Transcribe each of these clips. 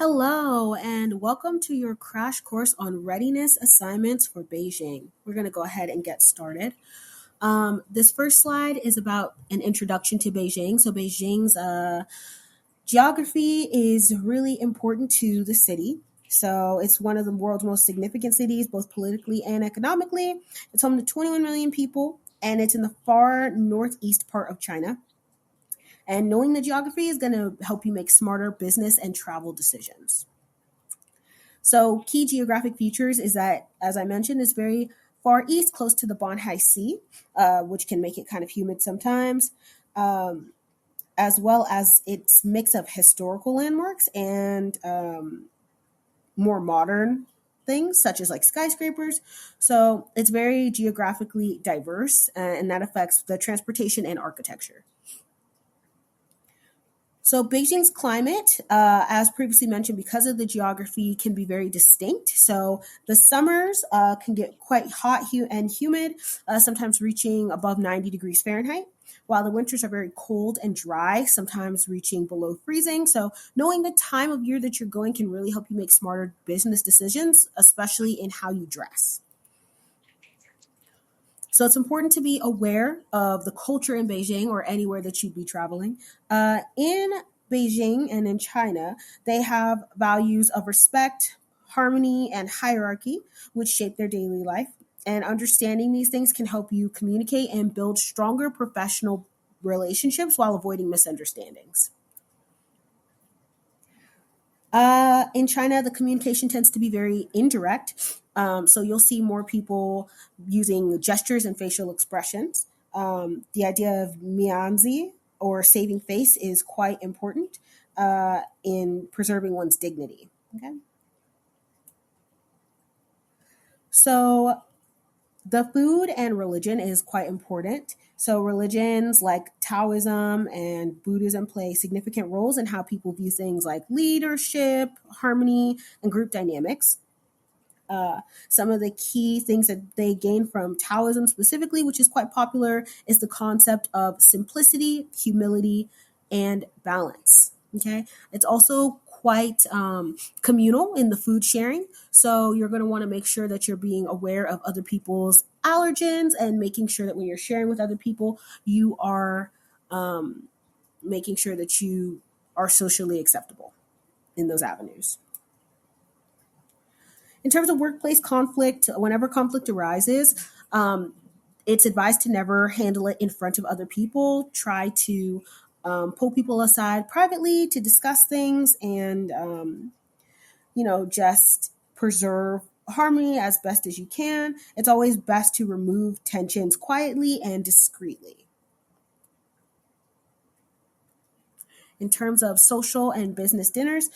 Hello, and welcome to your crash course on readiness assignments for Beijing. We're going to go ahead and get started. This first slide is about an introduction to Beijing. So, Beijing's geography is really important to the city. So, it's one of the world's most significant cities, both politically and economically. It's home to 21 million people, and it's in the far northeast part of China. And knowing the geography is going to help you make smarter business and travel decisions. So key geographic features is that, as I mentioned, it's very far east, close to the Bonhai Sea, which can make it kind of humid sometimes, as well as its mix of historical landmarks and more modern things, such as like skyscrapers. So it's very geographically diverse, and that affects the transportation and architecture. So Beijing's climate, as previously mentioned, because of the geography, can be very distinct. So the summers can get quite hot and humid, sometimes reaching above 90 degrees Fahrenheit, while the winters are very cold and dry, sometimes reaching below freezing. So knowing the time of year that you're going can really help you make smarter business decisions, especially in how you dress. So it's important to be aware of the culture in Beijing or anywhere that you'd be traveling. In Beijing and in China, they have values of respect, harmony, and hierarchy, which shape their daily life. And understanding these things can help you communicate and build stronger professional relationships while avoiding misunderstandings. In China, the communication tends to be very indirect. So you'll see more people using gestures and facial expressions. The idea of mianzi or saving face is quite important in preserving one's dignity. Okay. So the food and religion is quite important. So religions like Taoism and Buddhism play significant roles in how people view things like leadership, harmony, and group dynamics. Some of the key things that they gain from Taoism specifically, which is quite popular, is the concept of simplicity, humility, and balance. Okay, it's also quite communal in the food sharing. So you're going to want to make sure that you're being aware of other people's allergens and making sure that when you're sharing with other people, you are making sure that you are socially acceptable in those avenues. In terms of workplace conflict, whenever conflict arises, it's advised to never handle it in front of other people. Try to pull people aside privately to discuss things and, just preserve harmony as best as you can. It's always best to remove tensions quietly and discreetly. In terms of social and business dinners,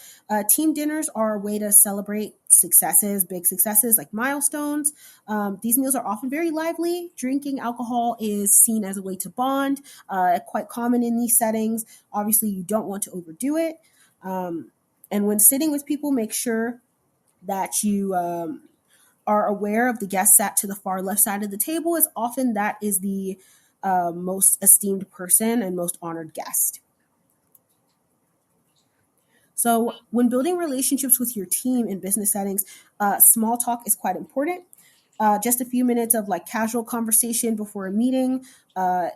team dinners are a way to celebrate successes, big successes like milestones. These meals are often very lively. Drinking alcohol is seen as a way to bond, quite common in these settings. Obviously, you don't want to overdo it. And when sitting with people, make sure that you are aware of the guest sat to the far left side of the table, as often that is the most esteemed person and most honored guest. So when building relationships with your team in business settings, small talk is quite important. Just a few minutes of like casual conversation before a meeting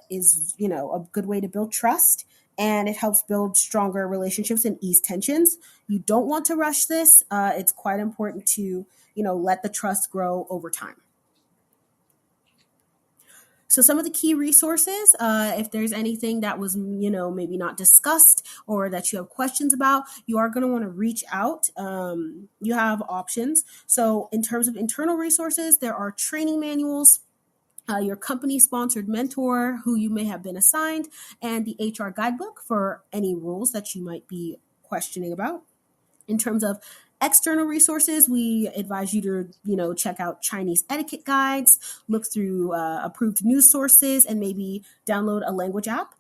is, a good way to build trust, and it helps build stronger relationships and ease tensions. You don't want to rush this. It's quite important to, let the trust grow over time. So some of the key resources, if there's anything that was, maybe not discussed or that you have questions about, you are going to want to reach out. You have options. So in terms of internal resources, there are training manuals, your company-sponsored mentor who you may have been assigned, and the HR guidebook for any rules that you might be questioning about. In terms of external resources, we advise you to, check out Chinese etiquette guides, look through approved news sources, and maybe download a language app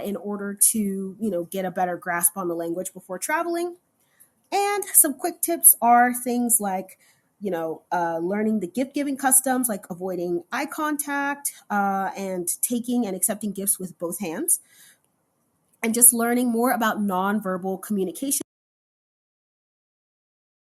in order to, get a better grasp on the language before traveling. And some quick tips are things like, learning the gift giving customs, like avoiding eye contact and taking and accepting gifts with both hands. And just learning more about nonverbal communication